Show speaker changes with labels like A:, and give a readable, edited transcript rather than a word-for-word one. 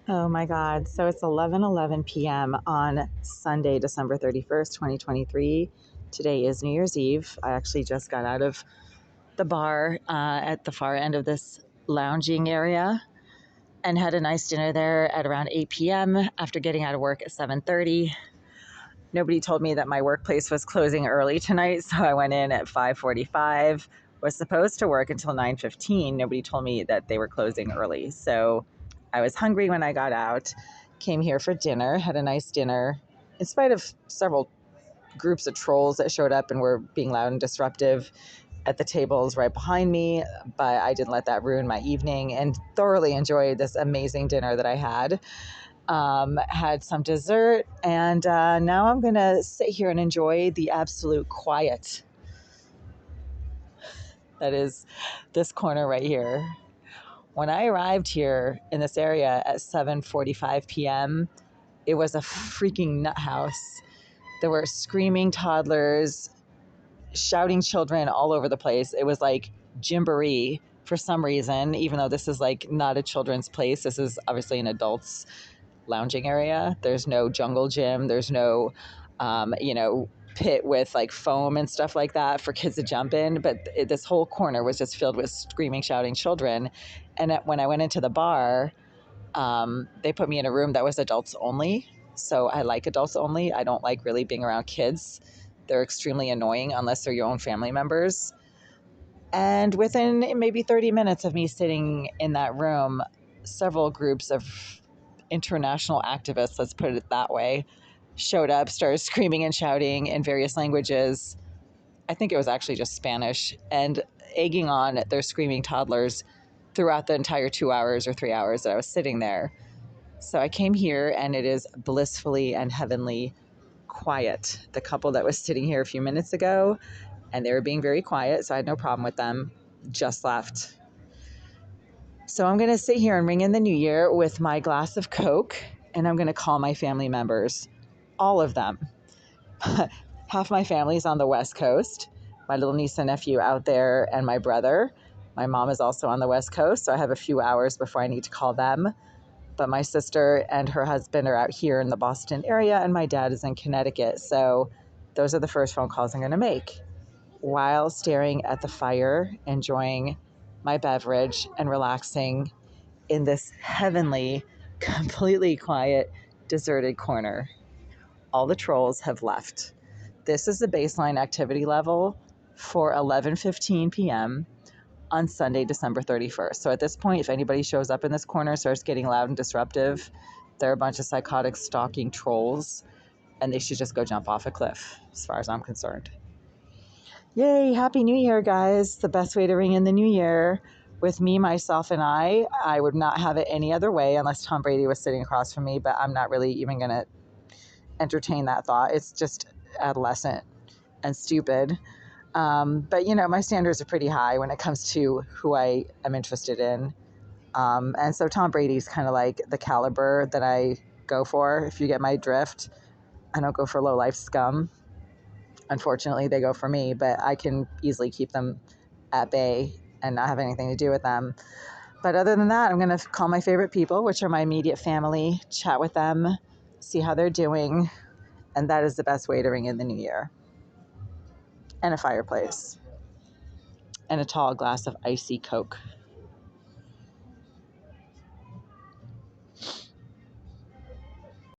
A: Oh my God. So it's 11:11 p.m. on Sunday, December 31st, 2023. Today is New Year's Eve. I actually just got out of the bar at the far end of this lounging area and had a nice dinner there at around 8 p.m. after getting out of work at 7:30. Nobody told me that my workplace was closing early tonight, so I went in at 5:45. Was supposed to work until 9:15. Nobody told me that they were closing early. So I was hungry when I got out, came here for dinner, had a nice dinner, in spite of several groups of trolls that showed up and were being loud and disruptive at the tables right behind me, but I didn't let that ruin my evening and thoroughly enjoyed this amazing dinner that I had. Had some dessert, and now I'm going to sit here and enjoy the absolute quiet that is this corner right here. When I arrived here in this area at 7:45 p.m., it was a freaking nut house. There were screaming toddlers, shouting children all over the place. It was like gymboree for some reason, even though this is like not a children's place. This is obviously an adults lounging area. There's no jungle gym. There's no, pit with like foam and stuff like that for kids to jump in. But this whole corner was just filled with screaming, shouting children. And when I went into the bar, they put me in a room that was adults only. So I like adults only. I don't like really being around kids. They're extremely annoying unless they're your own family members. And within maybe 30 minutes of me sitting in that room, several groups of international activists, let's put it that way, showed up, started screaming and shouting in various languages. I think it was actually just Spanish, and egging on their screaming toddlers throughout the entire 2 hours or 3 hours that I was sitting there. So I came here and it is blissfully and heavenly quiet. The couple that was sitting here a few minutes ago, and they were being very quiet, so I had no problem with them, just left. So I'm going to sit here and ring in the new year with my glass of Coke, and I'm going to call my family members, all of them. Half my family's on the West Coast, my little niece and nephew out there, and my brother. My mom is also on the West Coast, so I have a few hours before I need to call them. But my sister and her husband are out here in the Boston area, and my dad is in Connecticut. So those are the first phone calls I'm going to make while staring at the fire, enjoying my beverage, and relaxing in this heavenly, completely quiet, deserted corner. All the trolls have left. This is the baseline activity level for 11:15 p.m. on Sunday, December 31st. So at this point, if anybody shows up in this corner, starts getting loud and disruptive, they're a bunch of psychotic, stalking trolls, and they should just go jump off a cliff, as far as I'm concerned. Yay, Happy New Year, guys. The best way to ring in the new year with me, myself, and I would not have it any other way unless Tom Brady was sitting across from me, but I'm not really even going to entertain that thought. It's just adolescent and stupid. But, my standards are pretty high when it comes to who I am interested in. And so Tom Brady's kind of like the caliber that I go for, if you get my drift. I don't go for low-life scum. Unfortunately, they go for me, but I can easily keep them at bay and not have anything to do with them. But other than that, I'm going to call my favorite people, which are my immediate family, chat with them, see how they're doing, and that is the best way to ring in the new year. And a fireplace. And a tall glass of icy Coke.